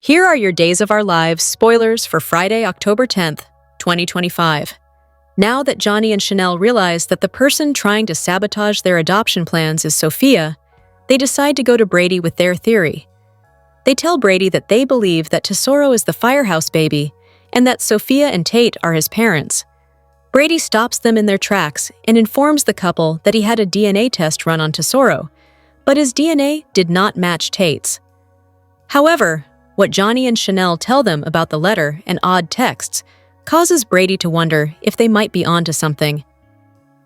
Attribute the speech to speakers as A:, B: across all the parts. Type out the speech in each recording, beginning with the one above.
A: Here are your Days of Our Lives spoilers for Friday, October 10th, 2025. Now that Johnny and Chanel realize that the person trying to sabotage their adoption plans is Sophia, they decide to go to Brady with their theory. They tell Brady that they believe that Tesoro is the firehouse baby and that Sophia and Tate are his parents. Brady stops them in their tracks and informs the couple that he had a DNA test run on Tesoro, but his DNA did not match Tate's. However, what Johnny and Chanel tell them about the letter and odd texts causes Brady to wonder if they might be onto something.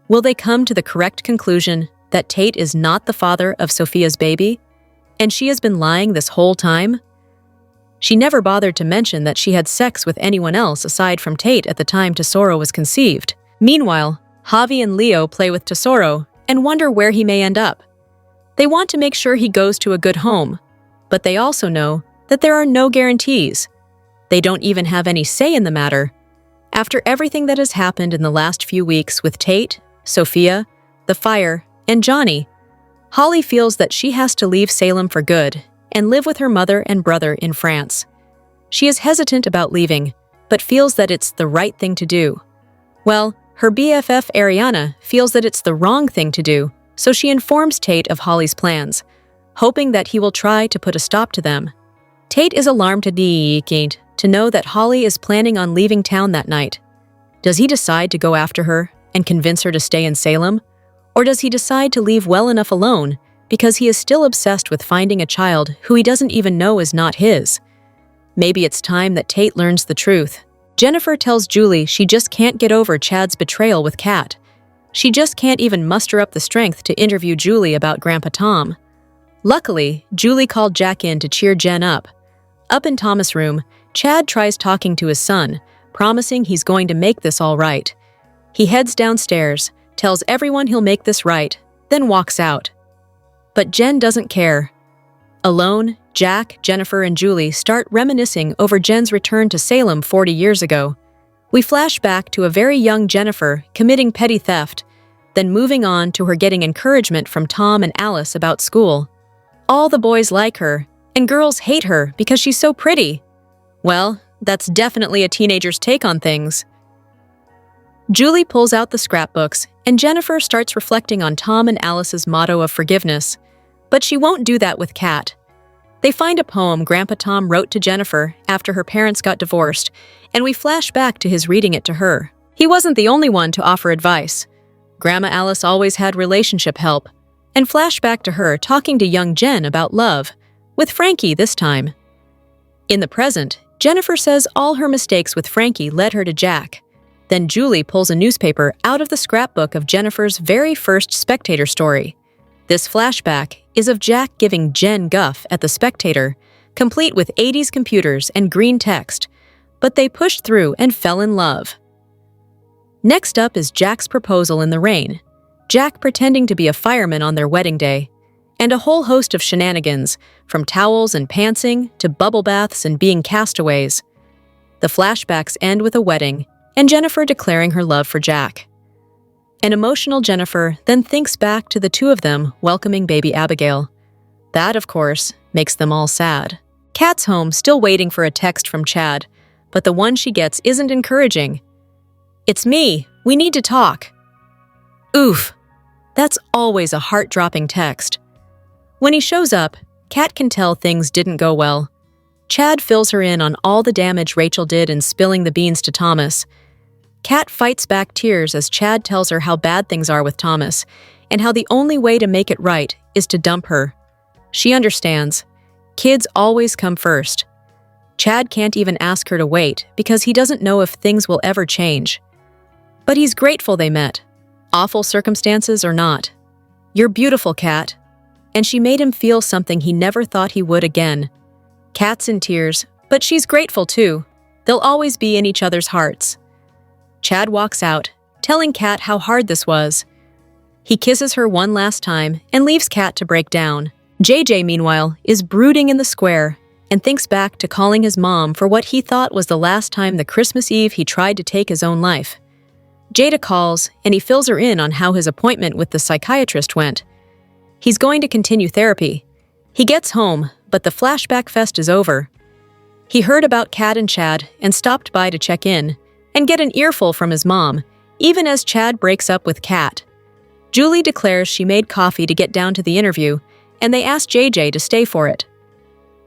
A: Will they come to the correct conclusion that Tate is not the father of Sophia's baby, and she has been lying this whole time? She never bothered to mention that she had sex with anyone else aside from Tate at the time Tesoro was conceived. Meanwhile, Javi and Leo play with Tesoro and wonder where he may end up. They want to make sure he goes to a good home, but they also know that there are no guarantees. They don't even have any say in the matter. After everything that has happened in the last few weeks with Tate, Sophia, the fire, and Johnny, Holly feels that she has to leave Salem for good and live with her mother and brother in France. She is hesitant about leaving, but feels that it's the right thing to do. Well, her BFF Ariana feels that it's the wrong thing to do, so she informs Tate of Holly's plans, hoping that he will try to put a stop to them. Tate is alarmed to know that Holly is planning on leaving town that night. Does he decide to go after her and convince her to stay in Salem? Or does he decide to leave well enough alone because he is still obsessed with finding a child who he doesn't even know is not his? Maybe it's time that Tate learns the truth. Jennifer tells Julie she just can't get over Chad's betrayal with Kat. She just can't even muster up the strength to interview Julie about Grandpa Tom. Luckily, Julie called Jack in to cheer Jen up. Up in Thomas' room, Chad tries talking to his son, promising he's going to make this all right. He heads downstairs, tells everyone he'll make this right, then walks out. But Jen doesn't care. Alone, Jack, Jennifer, and Julie start reminiscing over Jen's return to Salem 40 years ago. We flash back to a very young Jennifer committing petty theft, then moving on to her getting encouragement from Tom and Alice about school. All the boys like her, and girls hate her because she's so pretty. Well, that's definitely a teenager's take on things. Julie pulls out the scrapbooks, and Jennifer starts reflecting on Tom and Alice's motto of forgiveness. But she won't do that with Kat. They find a poem Grandpa Tom wrote to Jennifer after her parents got divorced, and we flash back to his reading it to her. He wasn't the only one to offer advice. Grandma Alice always had relationship help, and flash back to her talking to young Jen about love, with Frankie this time. In the present, Jennifer says all her mistakes with Frankie led her to Jack. Then Julie pulls a newspaper out of the scrapbook of Jennifer's very first Spectator story. This flashback is of Jack giving Jen guff at the Spectator, complete with 80s computers and green text, but they pushed through and fell in love. Next up is Jack's proposal in the rain, Jack pretending to be a fireman on their wedding day, and a whole host of shenanigans, from towels and pantsing to bubble baths and being castaways. The flashbacks end with a wedding, and Jennifer declaring her love for Jack. An emotional Jennifer then thinks back to the two of them welcoming baby Abigail. That, of course, makes them all sad. Kat's home, still waiting for a text from Chad, but the one she gets isn't encouraging. "It's me. We need to talk." Oof. That's always a heart-dropping text. When he shows up, Kat can tell things didn't go well. Chad fills her in on all the damage Rachel did in spilling the beans to Thomas. Kat fights back tears as Chad tells her how bad things are with Thomas, and how the only way to make it right is to dump her. She understands. Kids always come first. Chad can't even ask her to wait because he doesn't know if things will ever change. But he's grateful they met, awful circumstances or not. "You're beautiful, Kat." And she made him feel something he never thought he would again. Kat's in tears, but she's grateful too. They'll always be in each other's hearts. Chad walks out, telling Kat how hard this was. He kisses her one last time and leaves Kat to break down. JJ, meanwhile, is brooding in the square and thinks back to calling his mom for what he thought was the last time the Christmas Eve he tried to take his own life. Jada calls, and he fills her in on how his appointment with the psychiatrist went. He's going to continue therapy. He gets home, but the flashback fest is over. He heard about Kat and Chad and stopped by to check in and get an earful from his mom, even as Chad breaks up with Kat. Julie declares she made coffee to get down to the interview, and they ask JJ to stay for it.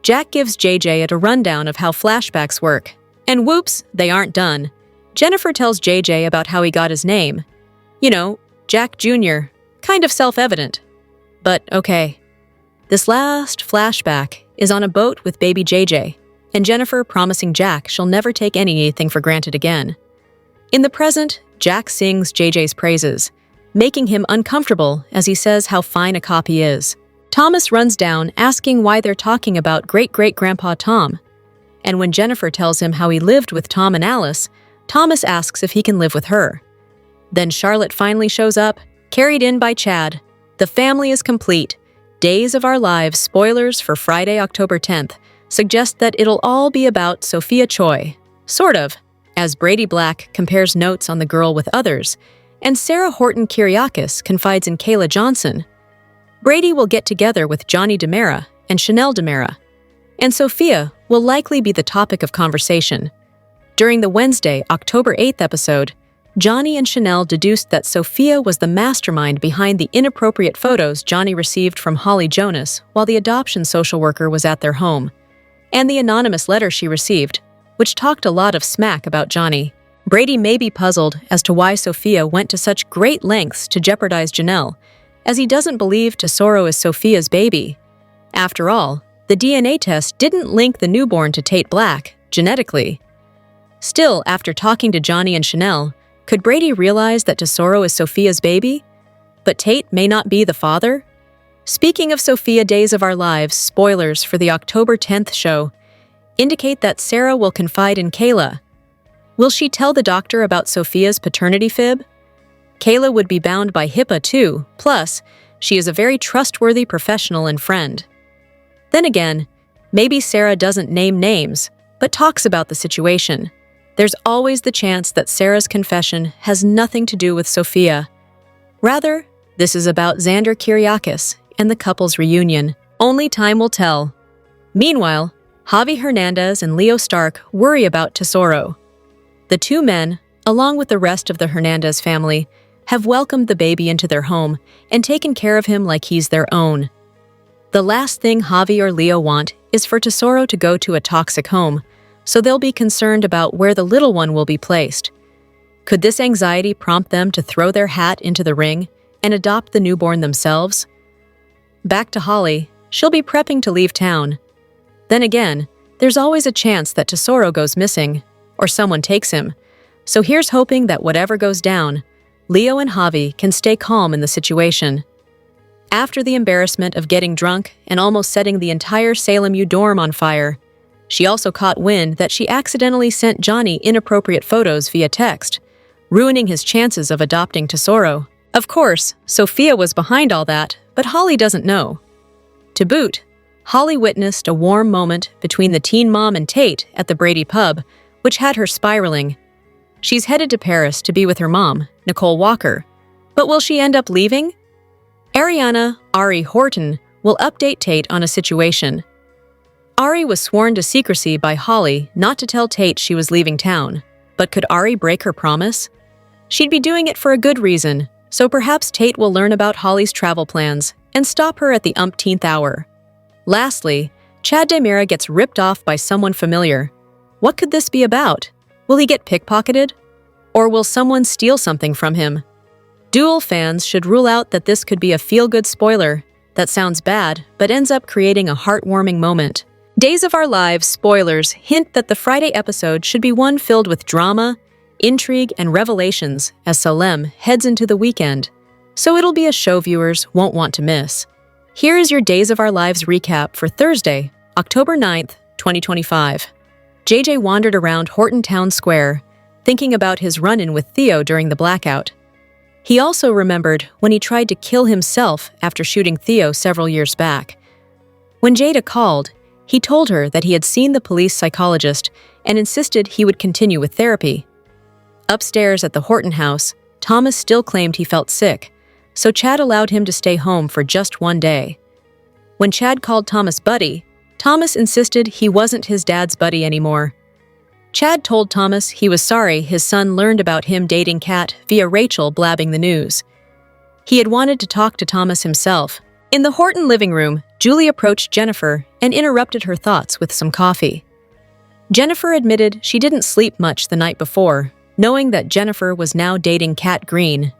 A: Jack gives JJ a rundown of how flashbacks work, and whoops, they aren't done. Jennifer tells JJ about how he got his name. You know, Jack Jr., kind of self-evident. But okay. This last flashback is on a boat with baby JJ, and Jennifer promising Jack she'll never take anything for granted again. In the present, Jack sings JJ's praises, making him uncomfortable as he says how fine a cop he is. Thomas runs down asking why they're talking about great-great-grandpa Tom. And when Jennifer tells him how he lived with Tom and Alice, Thomas asks if he can live with her. Then Charlotte finally shows up, carried in by Chad. The family is complete. Days of Our Lives spoilers for Friday, October 10th suggest that it'll all be about Sophia Choi. Sort of, as Brady Black compares notes on the girl with others, and Sarah Horton Kiriakis confides in Kayla Johnson. Brady will get together with Johnny DeMera and Chanel DeMera, and Sophia will likely be the topic of conversation. During the Wednesday, October 8th episode, Johnny and Chanel deduced that Sophia was the mastermind behind the inappropriate photos Johnny received from Holly Jonas while the adoption social worker was at their home, and the anonymous letter she received, which talked a lot of smack about Johnny. Brady may be puzzled as to why Sophia went to such great lengths to jeopardize Janelle, as he doesn't believe Tesoro is Sophia's baby. After all, the DNA test didn't link the newborn to Tate Black, genetically. Still, after talking to Johnny and Chanel, could Brady realize that Tesoro is Sophia's baby? But Tate may not be the father? Speaking of Sophia Days of Our Lives, spoilers for the October 10th show indicate that Sarah will confide in Kayla. Will she tell the doctor about Sophia's paternity fib? Kayla would be bound by HIPAA too, plus, she is a very trustworthy professional and friend. Then again, maybe Sarah doesn't name names, but talks about the situation. There's always the chance that Sarah's confession has nothing to do with Sophia. Rather, this is about Xander Kiriakis and the couple's reunion. Only time will tell. Meanwhile, Javi Hernandez and Leo Stark worry about Tesoro. The two men, along with the rest of the Hernandez family, have welcomed the baby into their home and taken care of him like he's their own. The last thing Javi or Leo want is for Tesoro to go to a toxic home, so they'll be concerned about where the little one will be placed. Could this anxiety prompt them to throw their hat into the ring and adopt the newborn themselves? Back to Holly, she'll be prepping to leave town. Then again, there's always a chance that Tesoro goes missing, or someone takes him, so here's hoping that whatever goes down, Leo and Javi can stay calm in the situation. After the embarrassment of getting drunk and almost setting the entire Salem U dorm on fire, she also caught wind that she accidentally sent Johnny inappropriate photos via text, ruining his chances of adopting Tesoro. Of course, Sophia was behind all that, but Holly doesn't know. To boot, Holly witnessed a warm moment between the teen mom and Tate at the Brady pub, which had her spiraling. She's headed to Paris to be with her mom, Nicole Walker. But will she end up leaving? Ariana Ari Horton will update Tate on a situation. Ari was sworn to secrecy by Holly not to tell Tate she was leaving town, but could Ari break her promise? She'd be doing it for a good reason, so perhaps Tate will learn about Holly's travel plans and stop her at the umpteenth hour. Lastly, Chad DeMera gets ripped off by someone familiar. What could this be about? Will he get pickpocketed? Or will someone steal something from him? DOOL fans should rule out that this could be a feel-good spoiler that sounds bad but ends up creating a heartwarming moment. Days of Our Lives spoilers hint that the Friday episode should be one filled with drama, intrigue, and revelations as Salem heads into the weekend, so it'll be a show viewers won't want to miss. Here is your Days of Our Lives recap for Thursday, October 9th, 2025. JJ wandered around Horton Town Square, thinking about his run-in with Theo during the blackout. He also remembered when he tried to kill himself after shooting Theo several years back. When Jada called, he told her that he had seen the police psychologist and insisted he would continue with therapy. Upstairs at the Horton house, Thomas still claimed he felt sick, so Chad allowed him to stay home for just one day. When Chad called Thomas buddy, Thomas insisted he wasn't his dad's buddy anymore. Chad told Thomas he was sorry his son learned about him dating Kat via Rachel blabbing the news. He had wanted to talk to Thomas himself. In the Horton living room, Julie approached Jennifer and interrupted her thoughts with some coffee. Jennifer admitted she didn't sleep much the night before, knowing that Jennifer was now dating Kat Green.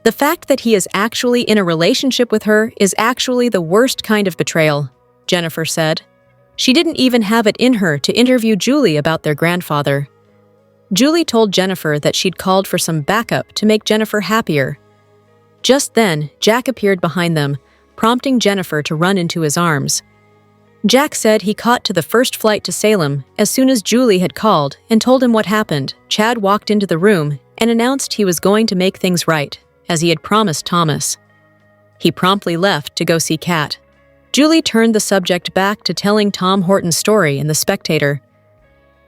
A: The fact that he is actually in a relationship with her is actually the worst kind of betrayal, Jennifer said. She didn't even have it in her to interview Julie about their grandfather. Julie told Jennifer that she'd called for some backup to make Jennifer happier. Just then, Jack appeared behind them, prompting Jennifer to run into his arms. Jack said he caught to the first flight to Salem as soon as Julie had called and told him what happened. Chad walked into the room and announced he was going to make things right, as he had promised Thomas. He promptly left to go see Kat. Julie turned the subject back to telling Tom Horton's story in The Spectator.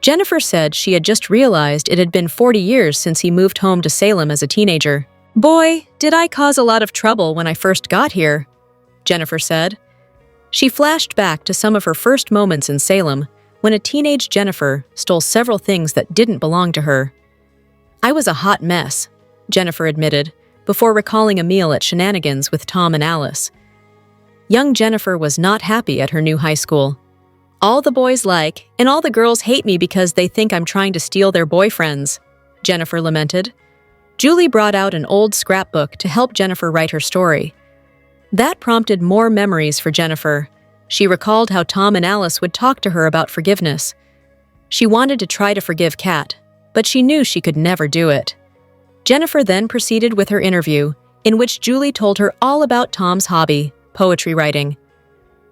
A: Jennifer said she had just realized it had been 40 years since he moved home to Salem as a teenager. "Boy, did I cause a lot of trouble when I first got here," Jennifer said. She flashed back to some of her first moments in Salem, when a teenage Jennifer stole several things that didn't belong to her. "I was a hot mess," Jennifer admitted, before recalling a meal at Shenanigans with Tom and Alice. Young Jennifer was not happy at her new high school. "All the boys like, and all the girls hate me because they think I'm trying to steal their boyfriends," Jennifer lamented. Julie brought out an old scrapbook to help Jennifer write her story. That prompted more memories for Jennifer. She recalled how Tom and Alice would talk to her about forgiveness. She wanted to try to forgive Kat, but she knew she could never do it. Jennifer then proceeded with her interview, in which Julie told her all about Tom's hobby, poetry writing.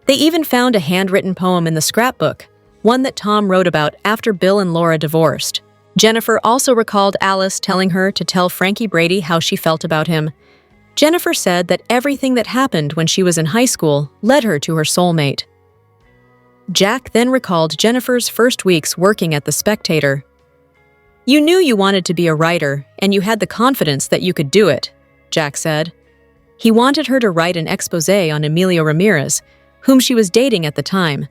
A: They even found a handwritten poem in the scrapbook, one that Tom wrote about after Bill and Laura divorced. Jennifer also recalled Alice telling her to tell Frankie Brady how she felt about him. Jennifer said that everything that happened when she was in high school led her to her soulmate. Jack then recalled Jennifer's first weeks working at The Spectator. "You knew you wanted to be a writer, and you had the confidence that you could do it," Jack said. He wanted her to write an exposé on Emilio Ramirez, whom she was dating at the time.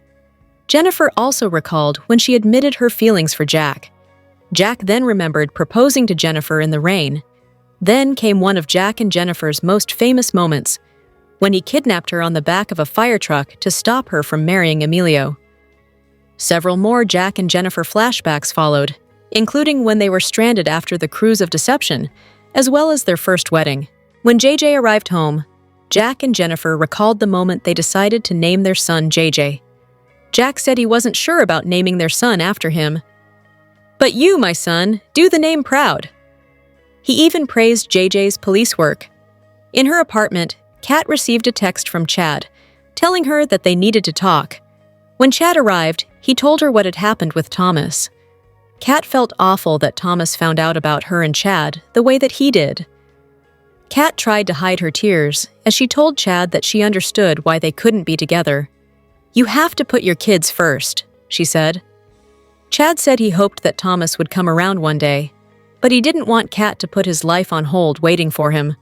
A: Jennifer also recalled when she admitted her feelings for Jack. Jack then remembered proposing to Jennifer in the rain. Then came one of Jack and Jennifer's most famous moments, when he kidnapped her on the back of a fire truck to stop her from marrying Emilio. Several more Jack and Jennifer flashbacks followed, including when they were stranded after the cruise of deception, as well as their first wedding. When JJ arrived home, Jack and Jennifer recalled the moment they decided to name their son JJ. Jack said he wasn't sure about naming their son after him. "But you, my son, do the name proud." He even praised JJ's police work. In her apartment, Kat received a text from Chad, telling her that they needed to talk. When Chad arrived, he told her what had happened with Thomas. Kat felt awful that Thomas found out about her and Chad the way that he did. Kat tried to hide her tears as she told Chad that she understood why they couldn't be together. "You have to put your kids first," she said. Chad said he hoped that Thomas would come around one day, but he didn't want Kat to put his life on hold waiting for him.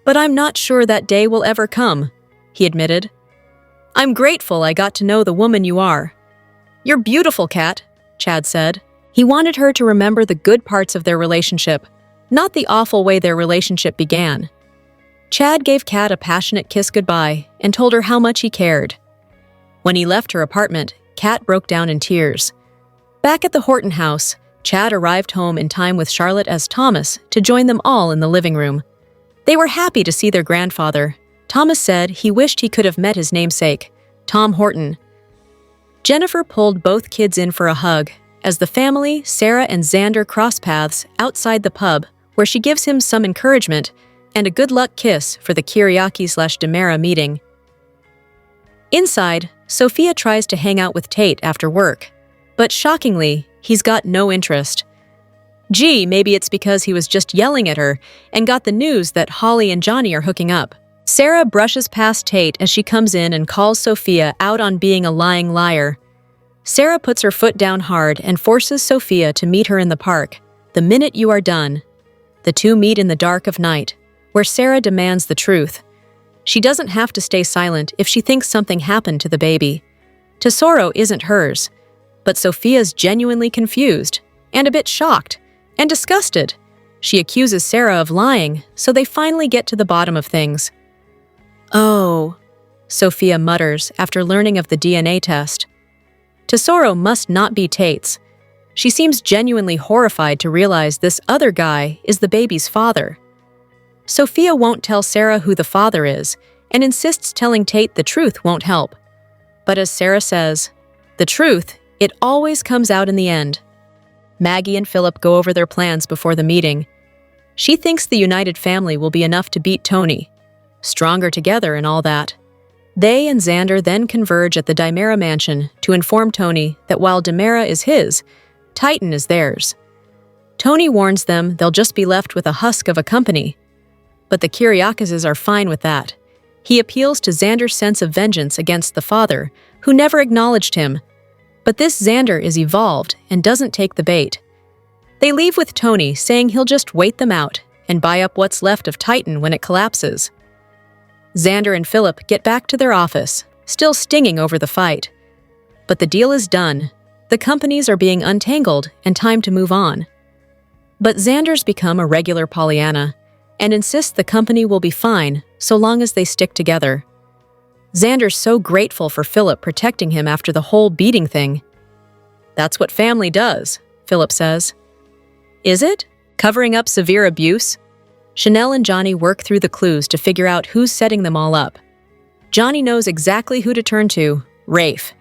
A: "But I'm not sure that day will ever come," he admitted. "I'm grateful I got to know the woman you are." "You're beautiful, Kat," Chad said. He wanted her to remember the good parts of their relationship, not the awful way their relationship began. Chad gave Kat a passionate kiss goodbye and told her how much he cared. When he left her apartment, Kat broke down in tears. Back at the Horton house, Chad arrived home in time with Charlotte as Thomas to join them all in the living room. They were happy to see their grandfather. Thomas said he wished he could have met his namesake, Tom Horton. Jennifer pulled both kids in for a hug as the family, Sarah and Xander, cross paths outside the pub, where she gives him some encouragement and a good luck kiss for the Kiriaki/Demera meeting. Inside, Sophia tries to hang out with Tate after work, but shockingly, he's got no interest. Gee, maybe it's because he was just yelling at her and got the news that Holly and Johnny are hooking up. Sarah brushes past Tate as she comes in and calls Sophia out on being a lying liar. Sarah puts her foot down hard and forces Sophia to meet her in the park, the minute you are done. The two meet in the dark of night, where Sarah demands the truth. She doesn't have to stay silent if she thinks something happened to the baby. Tesoro isn't hers, but Sophia's genuinely confused and a bit shocked and disgusted. She accuses Sarah of lying, so they finally get to the bottom of things. "Oh," Sophia mutters after learning of the DNA test. Tesoro must not be Tate's. She seems genuinely horrified to realize this other guy is the baby's father. Sophia won't tell Sarah who the father is and insists telling Tate the truth won't help. But as Sarah says, the truth, it always comes out in the end. Maggie and Philip go over their plans before the meeting. She thinks the united family will be enough to beat Tony. Stronger together and all that. They and Xander then converge at the Dimera mansion to inform Tony that while Dimera is his, Titan is theirs. Tony warns them they'll just be left with a husk of a company. But the Kyriakises are fine with that. He appeals to Xander's sense of vengeance against the father, who never acknowledged him. But this Xander is evolved and doesn't take the bait. They leave with Tony saying he'll just wait them out and buy up what's left of Titan when it collapses. Xander and Philip get back to their office, still stinging over the fight. But the deal is done. The companies are being untangled and time to move on. But Xander's become a regular Pollyanna and insists the company will be fine so long as they stick together. Xander's so grateful for Philip protecting him after the whole beating thing. "That's what family does," Philip says. "Is it? Covering up severe abuse?" Chanel and Johnny work through the clues to figure out who's setting them all up. Johnny knows exactly who to turn to, Rafe.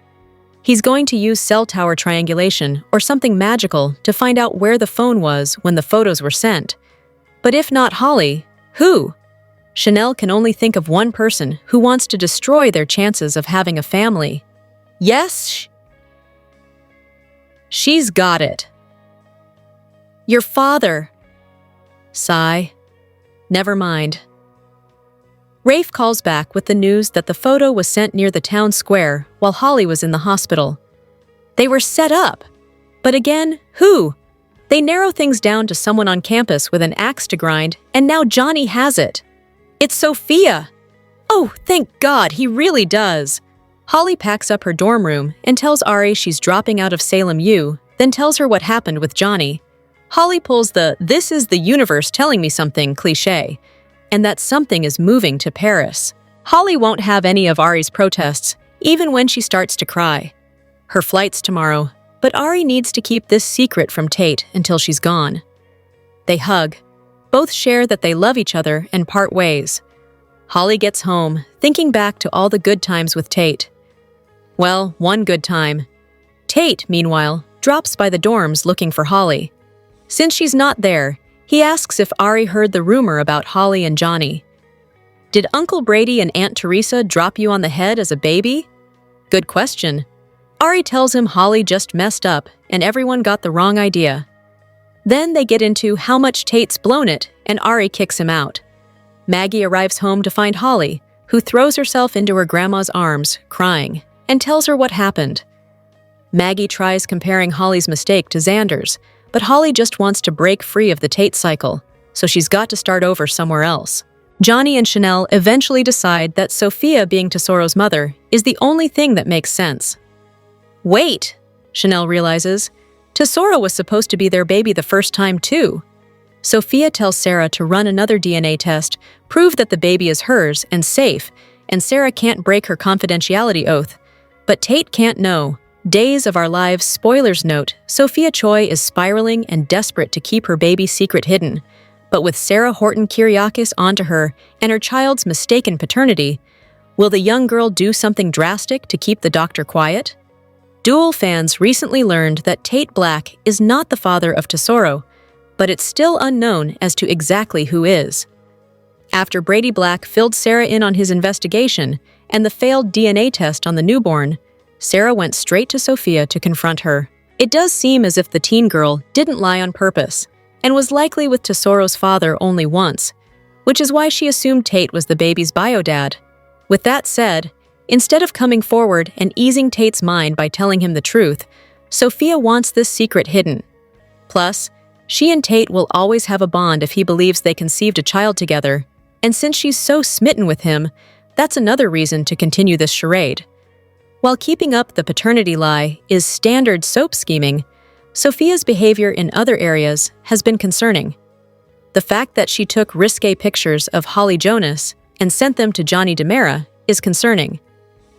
A: He's going to use cell tower triangulation or something magical to find out where the phone was when the photos were sent. But if not Holly, who? Chanel can only think of one person who wants to destroy their chances of having a family. Yes, she's got it. Your father. Sigh. Never mind. Rafe calls back with the news that the photo was sent near the town square while Holly was in the hospital. They were set up. But again, who? They narrow things down to someone on campus with an axe to grind, and now Johnny has it. It's Sophia. Oh, thank God, he really does. Holly packs up her dorm room and tells Ari she's dropping out of Salem U, then tells her what happened with Johnny. Holly pulls the "this is the universe telling me something" cliché, and that something is moving to Paris. Holly won't have any of Ari's protests, even when she starts to cry. Her flight's tomorrow, but Ari needs to keep this secret from Tate until she's gone. They hug. Both share that they love each other and part ways. Holly gets home, thinking back to all the good times with Tate. Well, one good time. Tate, meanwhile, drops by the dorms looking for Holly. Since she's not there, he asks if Ari heard the rumor about Holly and Johnny. Did Uncle Brady and Aunt Teresa drop you on the head as a baby? Good question. Ari tells him Holly just messed up and everyone got the wrong idea. Then they get into how much Tate's blown it and Ari kicks him out. Maggie arrives home to find Holly, who throws herself into her grandma's arms, crying, and tells her what happened. Maggie tries comparing Holly's mistake to Xander's, but Holly just wants to break free of the Tate cycle, so she's got to start over somewhere else. Johnny and Chanel eventually decide that Sophia being Tesoro's mother is the only thing that makes sense. Wait, Chanel realizes, Tesoro was supposed to be their baby the first time too. Sophia tells Sarah to run another DNA test, prove that the baby is hers and safe, and Sarah can't break her confidentiality oath. But Tate can't know. Days of Our Lives spoilers note, Sophia Choi is spiraling and desperate to keep her baby secret hidden. But with Sarah Horton Kyriakis onto her and her child's mistaken paternity, will the young girl do something drastic to keep the doctor quiet? DOOL fans recently learned that Tate Black is not the father of Tesoro, but it's still unknown as to exactly who is. After Brady Black filled Sarah in on his investigation and the failed DNA test on the newborn, Sarah went straight to Sophia to confront her. It does seem as if the teen girl didn't lie on purpose and was likely with Tesoro's father only once, which is why she assumed Tate was the baby's bio-dad. With that said, instead of coming forward and easing Tate's mind by telling him the truth, Sophia wants this secret hidden. Plus, she and Tate will always have a bond if he believes they conceived a child together, and since she's so smitten with him, that's another reason to continue this charade. While keeping up the paternity lie is standard soap scheming, Sophia's behavior in other areas has been concerning. The fact that she took risque pictures of Holly Jonas and sent them to Johnny DiMera is concerning.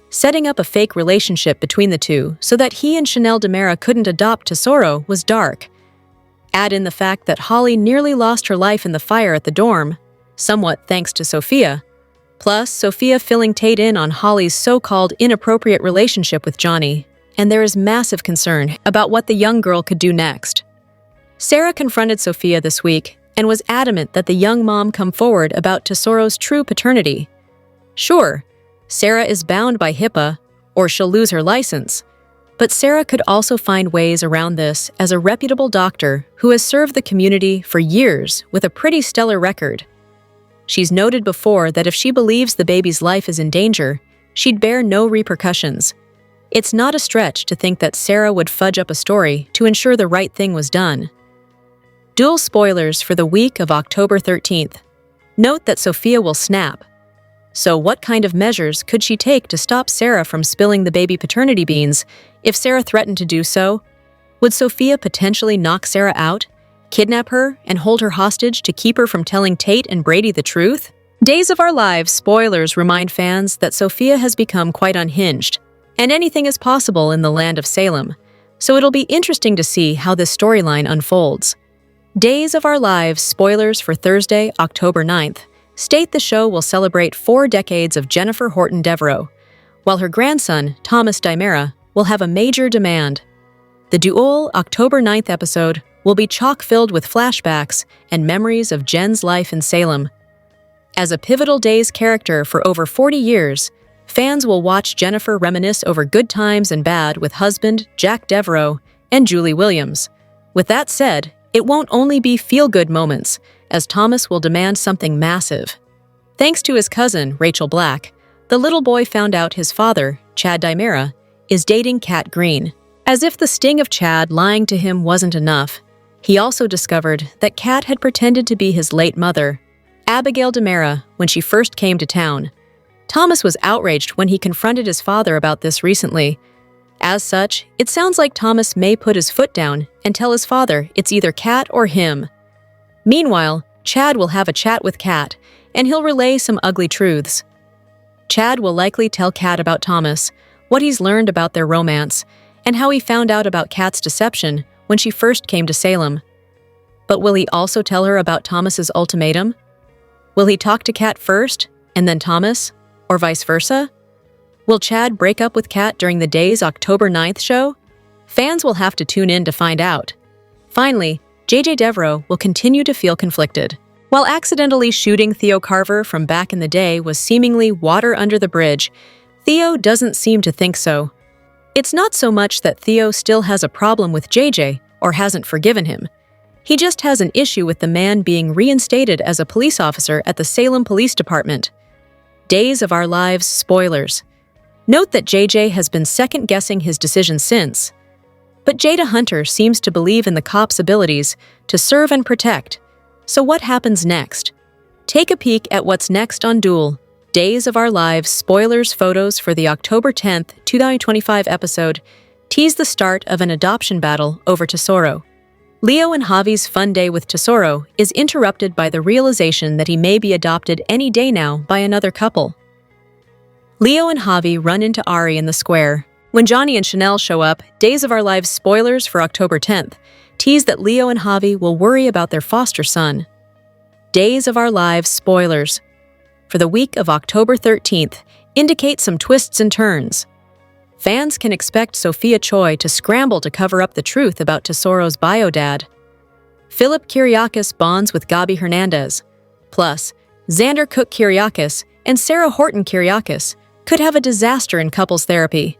A: Setting up a fake relationship between the two so that he and Chanel DiMera couldn't adopt Tesoro was dark. Add in the fact that Holly nearly lost her life in the fire at the dorm, somewhat thanks to Sophia. Plus, Sophia filling Tate in on Holly's so-called inappropriate relationship with Johnny, and there is massive concern about what the young girl could do next. Sarah confronted Sophia this week and was adamant that the young mom come forward about Tesoro's true paternity. Sure, Sarah is bound by HIPAA, or she'll lose her license, but Sarah could also find ways around this as a reputable doctor who has served the community for years with a pretty stellar record. She's noted before that if she believes the baby's life is in danger, she'd bear no repercussions. It's not a stretch to think that Sarah would fudge up a story to ensure the right thing was done. DOOL spoilers for the week of October 13th. Note that Sophia will snap. So what kind of measures could she take to stop Sarah from spilling the baby paternity beans if Sarah threatened to do so? Would Sophia potentially knock Sarah out, kidnap her, and hold her hostage to keep her from telling Tate and Brady the truth? Days of Our Lives spoilers remind fans that Sophia has become quite unhinged, and anything is possible in the land of Salem, so it'll be interesting to see how this storyline unfolds. Days of Our Lives spoilers for Thursday, October 9th, state the show will celebrate 4 decades of Jennifer Horton Devereaux, while her grandson, Thomas DiMera, will have a major demand. The DOOL October 9th episode will be chock-filled with flashbacks and memories of Jen's life in Salem. As a pivotal Days character for over 40 years, fans will watch Jennifer reminisce over good times and bad with husband Jack Devereaux and Julie Williams. With that said, it won't only be feel-good moments, as Thomas will demand something massive. Thanks to his cousin, Rachel Black, the little boy found out his father, Chad DiMera, is dating Kat Green. As if the sting of Chad lying to him wasn't enough, he also discovered that Kat had pretended to be his late mother, Abigail DiMera, when she first came to town. Thomas was outraged when he confronted his father about this recently. As such, it sounds like Thomas may put his foot down and tell his father it's either Kat or him. Meanwhile, Chad will have a chat with Kat, and he'll relay some ugly truths. Chad will likely tell Kat about Thomas, what he's learned about their romance, and how he found out about Kat's deception when she first came to Salem. But will he also tell her about Thomas's ultimatum? Will he talk to Kat first, and then Thomas, or vice versa? Will Chad break up with Kat during the Days October 9th show? Fans will have to tune in to find out. Finally, JJ Devereaux will continue to feel conflicted. While accidentally shooting Theo Carver from back in the day was seemingly water under the bridge, Theo doesn't seem to think so. It's not so much that Theo still has a problem with JJ or hasn't forgiven him. He just has an issue with the man being reinstated as a police officer at the Salem Police Department. Days of Our Lives spoilers. Note that JJ has been second-guessing his decision since. But Jada Hunter seems to believe in the cop's abilities to serve and protect. So what happens next? Take a peek at what's next on DOOL. Days of Our Lives spoilers photos for the October 10th, 2025 episode tease the start of an adoption battle over Tesoro. Leo and Javi's fun day with Tesoro is interrupted by the realization that he may be adopted any day now by another couple. Leo and Javi run into Ari in the square. When Johnny and Chanel show up, Days of Our Lives spoilers for October 10th tease that Leo and Javi will worry about their foster son. Days of Our Lives spoilers for the week of October 13th indicate some twists and turns. Fans can expect Sophia Choi to scramble to cover up the truth about Tesoro's bio dad. Philip Kiriakis bonds with Gabi Hernandez. Plus, Xander Cook Kiriakis and Sarah Horton Kiriakis could have a disaster in couples therapy.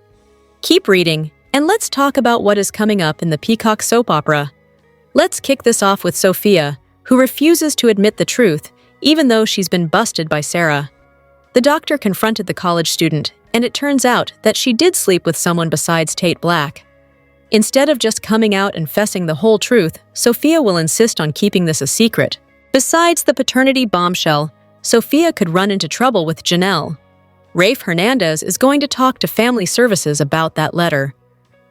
A: Keep reading, and let's talk about what is coming up in the Peacock soap opera. Let's kick this off with Sophia, who refuses to admit the truth, even though she's been busted by Sarah. The doctor confronted the college student, and it turns out that she did sleep with someone besides Tate Black. Instead of just coming out and fessing the whole truth, Sophia will insist on keeping this a secret. Besides the paternity bombshell, Sophia could run into trouble with Janelle. Rafe Hernandez is going to talk to Family Services about that letter.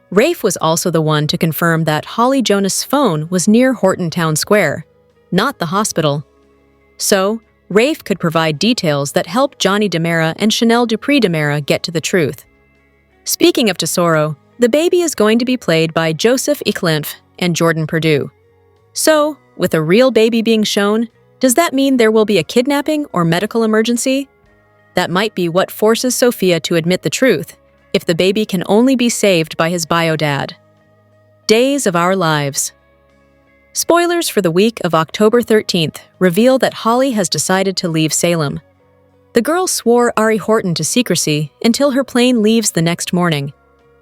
A: Rafe was also the one to confirm that Holly Jonas' phone was near Horton Town Square, not the hospital. So, Rafe could provide details that help Johnny DiMera and Chanel Dupree DiMera get to the truth. Speaking of Tesoro, the baby is going to be played by Joseph Eclinf and Jordan Purdue. So, with a real baby being shown, does that mean there will be a kidnapping or medical emergency? That might be what forces Sophia to admit the truth, if the baby can only be saved by his bio dad. Days of Our Lives. Spoilers for the week of October 13th reveal that Holly has decided to leave Salem. The girl swore Ari Horton to secrecy until her plane leaves the next morning.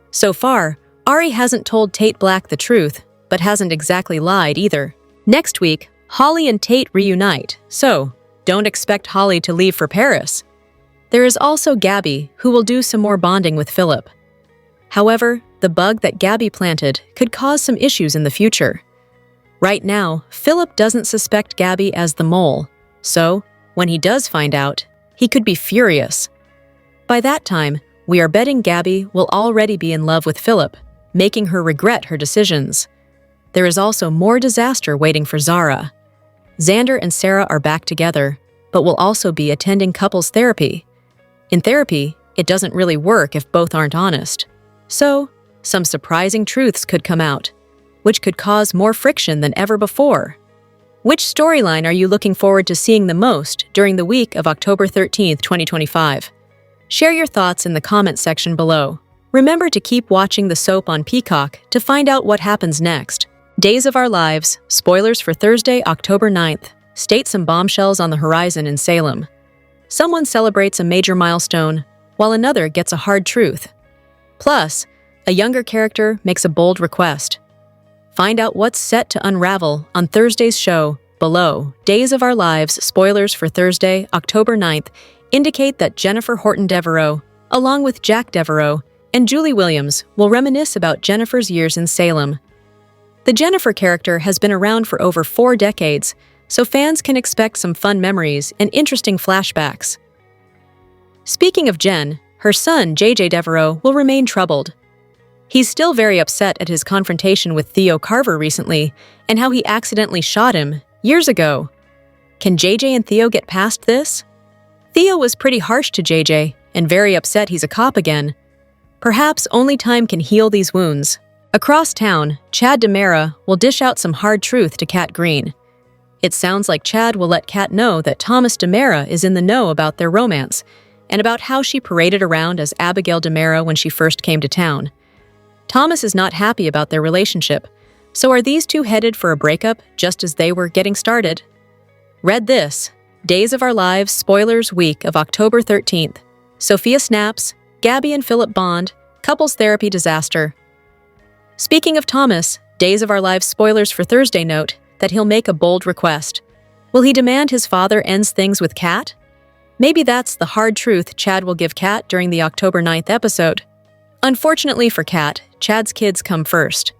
A: So far, Ari hasn't told Tate Black the truth, but hasn't exactly lied either. Next week, Holly and Tate reunite, so don't expect Holly to leave for Paris. There is also Gabby, who will do some more bonding with Philip. However, the bug that Gabby planted could cause some issues in the future. Right now, Philip doesn't suspect Gabby as the mole, so when he does find out, he could be furious. By that time, we are betting Gabby will already be in love with Philip, making her regret her decisions. There is also more disaster waiting for Zara. Xander and Sarah are back together, but will also be attending couples therapy. In therapy, it doesn't really work if both aren't honest. So, some surprising truths could come out, which could cause more friction than ever before. Which storyline are you looking forward to seeing the most during the week of October 13th, 2025? Share your thoughts in the comment section below. Remember to keep watching the soap on Peacock to find out what happens next. Days of Our Lives, spoilers for Thursday, October 9th, state some bombshells on the horizon in Salem. Someone celebrates a major milestone, while another gets a hard truth. Plus, a younger character makes a bold request. Find out what's set to unravel on Thursday's show below. Days of Our Lives, spoilers for Thursday, October 9th, indicate that Jennifer Horton Devereaux, along with Jack Devereaux and Julie Williams, will reminisce about Jennifer's years in Salem. The Jennifer character has been around for over 4 decades, so fans can expect some fun memories and interesting flashbacks. Speaking of Jen, her son, JJ Devereaux, will remain troubled. He's still very upset at his confrontation with Theo Carver recently and how he accidentally shot him years ago. Can JJ and Theo get past this? Theo was pretty harsh to JJ and very upset he's a cop again. Perhaps only time can heal these wounds. Across town, Chad DiMera will dish out some hard truth to Kat Green. It sounds like Chad will let Kat know that Thomas DiMera is in the know about their romance and about how she paraded around as Abigail DiMera when she first came to town. Thomas is not happy about their relationship, so are these two headed for a breakup just as they were getting started? Read this. Days of Our Lives, spoilers week of October 13th. Sophia snaps, Gabby and Philip bond, couples therapy disaster. Speaking of Thomas, Days of Our Lives spoilers for Thursday note that he'll make a bold request. Will he demand his father ends things with Kat? Maybe that's the hard truth Chad will give Kat during the October 9th episode. Unfortunately for Kat, Chad's kids come first.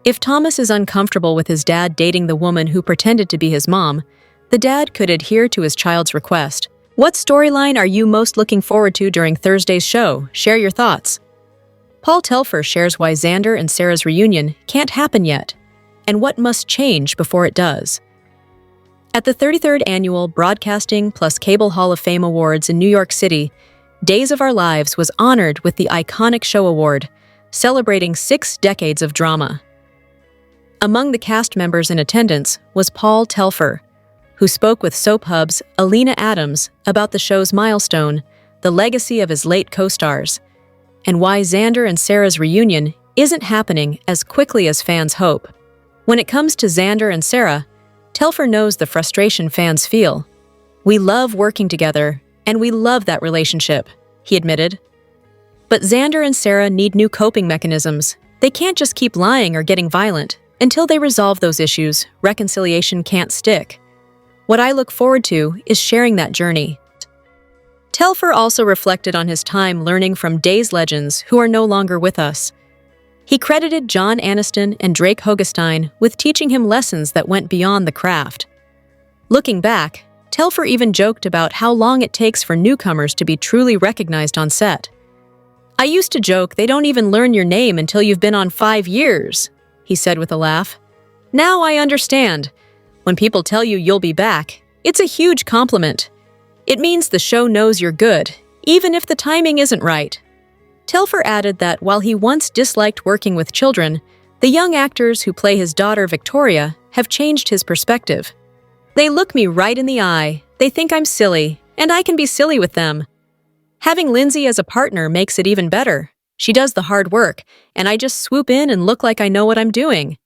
A: If Thomas is uncomfortable with his dad dating the woman who pretended to be his mom, the dad could adhere to his child's request. What storyline are you most looking forward to during Thursday's show? Share your thoughts. Paul Telfer shares why Xander and Sarah's reunion can't happen yet, and what must change before it does. At the 33rd Annual Broadcasting plus Cable Hall of Fame Awards in New York City, Days of Our Lives was honored with the Iconic Show Award, celebrating 6 decades of drama. Among the cast members in attendance was Paul Telfer, who spoke with Soap Hub's Alina Adams about the show's milestone, the legacy of his late co-stars, and why Xander and Sarah's reunion isn't happening as quickly as fans hope. When it comes to Xander and Sarah, Telfer knows the frustration fans feel. "We love working together, and we love that relationship," he admitted. But Xander and Sarah need new coping mechanisms. They can't just keep lying or getting violent. Until they resolve those issues, reconciliation can't stick. What I look forward to is sharing that journey. Telfer also reflected on his time learning from Days legends who are no longer with us. He credited John Aniston and Drake Hogestyn with teaching him lessons that went beyond the craft. Looking back, Telfer even joked about how long it takes for newcomers to be truly recognized on set. "I used to joke they don't even learn your name until you've been on 5 years," he said with a laugh. "Now I understand. When people tell you you'll be back, it's a huge compliment. It means the show knows you're good, even if the timing isn't right." Telfer added that while he once disliked working with children, the young actors who play his daughter Victoria have changed his perspective. "They look me right in the eye, they think I'm silly, and I can be silly with them. Having Lindsay as a partner makes it even better. She does the hard work, and I just swoop in and look like I know what I'm doing."